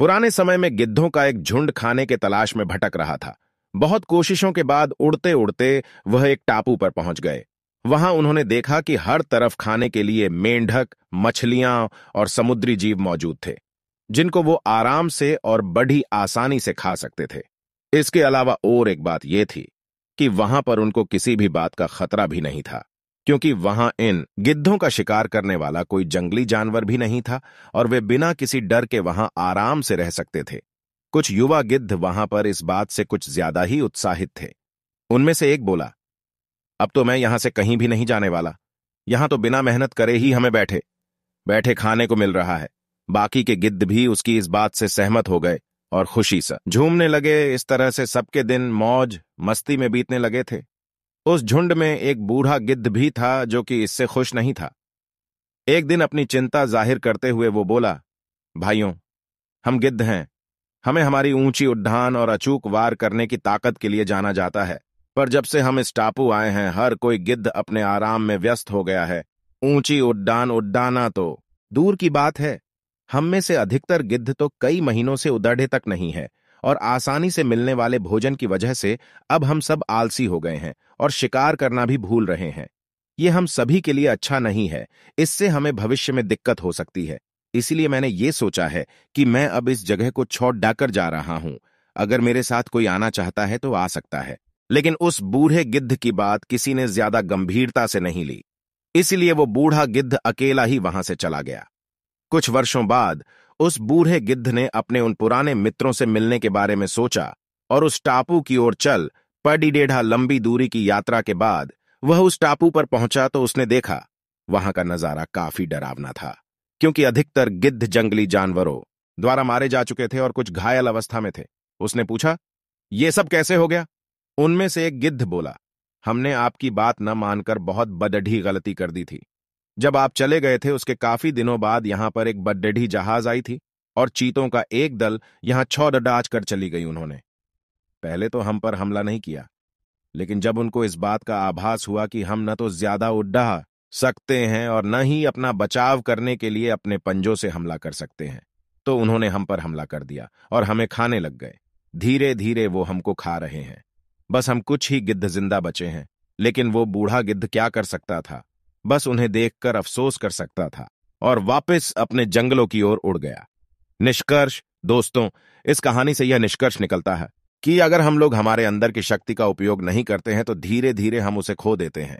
पुराने समय में गिद्धों का एक झुंड खाने के तलाश में भटक रहा था। बहुत कोशिशों के बाद उड़ते उड़ते वह एक टापू पर पहुंच गए। वहां उन्होंने देखा कि हर तरफ खाने के लिए मेंढक, मछलियां और समुद्री जीव मौजूद थे, जिनको वो आराम से और बड़ी आसानी से खा सकते थे। इसके अलावा और एक बात यह थी कि वहां पर उनको किसी भी बात का खतरा भी नहीं था, क्योंकि वहां इन गिद्धों का शिकार करने वाला कोई जंगली जानवर भी नहीं था और वे बिना किसी डर के वहां आराम से रह सकते थे। कुछ युवा गिद्ध वहां पर इस बात से कुछ ज्यादा ही उत्साहित थे। उनमें से एक बोला, अब तो मैं यहां से कहीं भी नहीं जाने वाला। यहां तो बिना मेहनत करे ही हमें बैठे बैठे खाने को मिल रहा है। बाकी के गिद्ध भी उसकी इस बात से सहमत हो गए और खुशी से झूमने लगे। इस तरह से सबके दिन मौज मस्ती में बीतने लगे थे। उस झुंड में एक बूढ़ा गिद्ध भी था जो कि इससे खुश नहीं था। एक दिन अपनी चिंता जाहिर करते हुए वो बोला, भाइयों, हम गिद्ध हैं। हमें हमारी ऊंची उड़ान और अचूक वार करने की ताकत के लिए जाना जाता है, पर जब से हम इस टापू आए हैं हर कोई गिद्ध अपने आराम में व्यस्त हो गया है। ऊंची उड़ान उड़ाना तो दूर की बात है, हम में से अधिकतर गिद्ध तो कई महीनों से उड़े तक नहीं है और आसानी से मिलने वाले भोजन की वजह से अब हम सब आलसी हो गए हैं और शिकार करना भी भूल रहे हैं। ये हम सभी के लिए अच्छा नहीं है। इससे हमें भविष्य में दिक्कत हो सकती है। इसलिए मैंने ये सोचा है कि मैं अब इस जगह को छोड़ डाकर जा रहा हूं। अगर मेरे साथ कोई आना चाहता है तो आ सकता है। लेकिन उस बूढ़े गिद्ध की बात किसी ने ज्यादा गंभीरता से नहीं ली, इसलिए वो बूढ़ा गिद्ध अकेला ही वहां से चला गया। कुछ वर्षों बाद उस बूढ़े गिद्ध ने अपने उन पुराने मित्रों से मिलने के बारे में सोचा और उस टापू की ओर चल पड़ी। डेढ़ा लंबी दूरी की यात्रा के बाद वह उस टापू पर पहुंचा तो उसने देखा वहां का नजारा काफी डरावना था, क्योंकि अधिकतर गिद्ध जंगली जानवरों द्वारा मारे जा चुके थे और कुछ घायल अवस्था में थे। उसने पूछा, ये सब कैसे हो गया? उनमें से एक गिद्ध बोला, हमने आपकी बात न मानकर बहुत बदढ़ी गलती कर दी थी। जब आप चले गए थे उसके काफी दिनों बाद यहां पर एक बदढ़ी जहाज आई थी और चीतों का एक दल यहां छौड़ डाच कर चली गई। उन्होंने पहले तो हम पर हमला नहीं किया, लेकिन जब उनको इस बात का आभास हुआ कि हम न तो ज्यादा उड़ा सकते हैं और न ही अपना बचाव करने के लिए अपने पंजों से हमला कर सकते हैं, तो उन्होंने हम पर हमला कर दिया और हमें खाने लग गए। धीरे धीरे वो हमको खा रहे हैं। बस हम कुछ ही गिद्ध जिंदा बचे हैं। लेकिन वो बूढ़ा गिद्ध क्या कर सकता था? बस उन्हें देखकर अफसोस कर सकता था और वापस अपने जंगलों की ओर उड़ गया। निष्कर्ष दोस्तों, इस कहानी से यह निष्कर्ष निकलता है कि अगर हम लोग हमारे अंदर की शक्ति का उपयोग नहीं करते हैं तो धीरे धीरे हम उसे खो देते हैं।